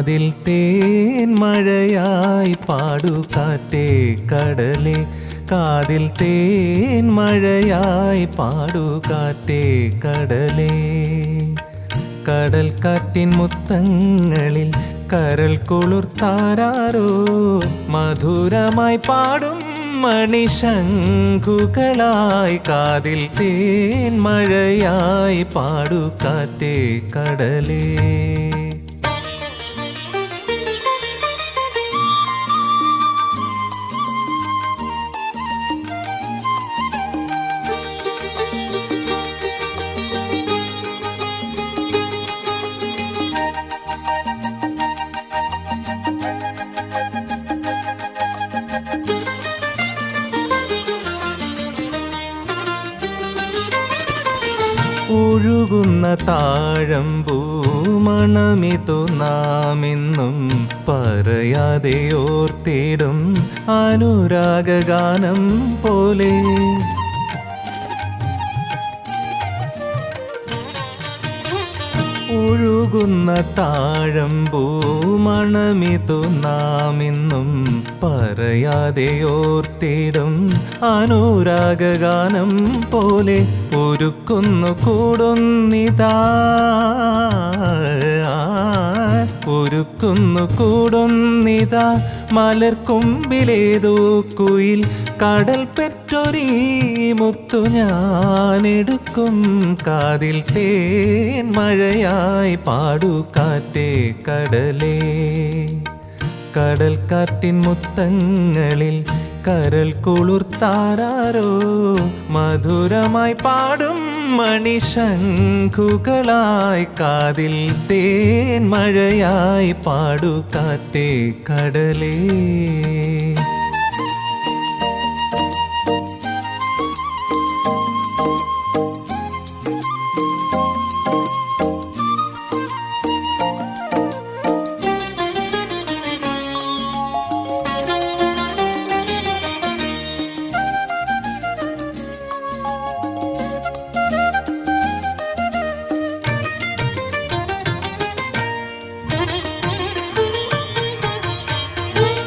കാതിൽ തേൻ മഴയായി പാടു കാറ്റേ കടലേ, കാതിൽ തേൻ മഴയായി പാടു കാറ്റേ കടലേ. കടൽ കാറ്റിൻ മുത്തങ്ങളിൽ കരൾ കുളിർത്താരോ, മധുരമായി പാടും മണിശംഖുകളായി കാതിൽ തേൻ മഴയായി പാടു കാറ്റേ കടലേ. ഒഴുകുന്ന താഴമ്പൂ മണമിതു നാമെന്നും പറയാതെ ഓർത്തിടും അനുരാഗഗാനം പോലെ. ഒഴുകുന്ന താഴമ്പൂ മണമിതു നാമെന്നും പറയാതെ ഓർത്തിടും അനുരാഗഗാനം പോലെ. ഒരുക്കുന്നു കൂടുന്നിതാ, ഒരുക്കുന്നു കൂടുന്നിതാ മലർക്കൊമ്പിലേതോ കുയിൽ. കടൽ പെറ്റൊരീ മുത്തു ഞാനെടുക്കും കാതിൽ തേൻ മഴയായി പാടു കാറ്റേ കടലേ. കടൽ കാറ്റിൻ മുത്തങ്ങളിൽ കരൾ കുളിർത്താരോ, മധുരമായി പാടും മണിശംഖുകളായി കാതിൽ തേൻ മഴയായി പാടു കാറ്റേ കടലേ.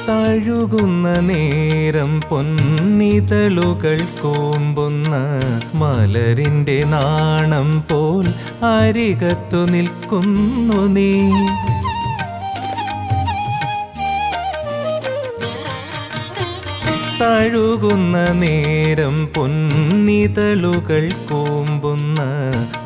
തഴുകുന്ന നേരം പൊന്നിതളുകൾ കോമ്പുന്ന മലരിൻ്റെ നാണം പോൽ അരികത്തു നിൽക്കുന്നു നീ. തഴുകുന്ന നേരം പൊന്നിതളുകൾ കോമ്പുന്ന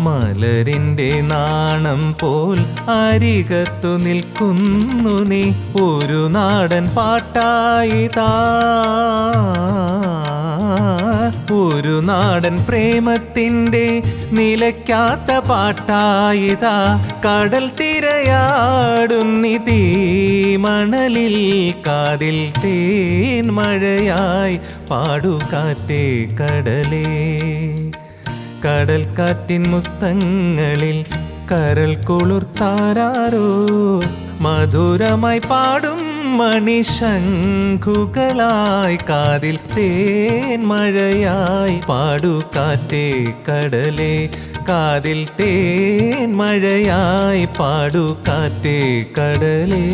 മലരിൻ്റെ നാണം പോൽ അരികത്തു നിൽക്കുന്നു നീ. ഒരു നാടൻ പാട്ടായിതാ, ഒരു നാടൻ പ്രേമത്തിൻ്റെ നിലയ്ക്കാത്ത പാട്ടായിതാ. കടൽ തിരയാടുന്നിതീ മണലിൽ കാതിൽ തേൻ മഴയായി പാടു കാറ്റേ കടലേ. കടൽ കാറ്റിൻ മുത്തങ്ങളിൽ കരൾ കുളിർത്താരോ, മധുരമായി പാടും മണിശംഖുകളായി കാതിൽ തേൻ മഴയായി പാടു കാറ്റേ കടലേ. കാതിൽ തേൻ മഴയായി പാടു കാറ്റേ കടലേ.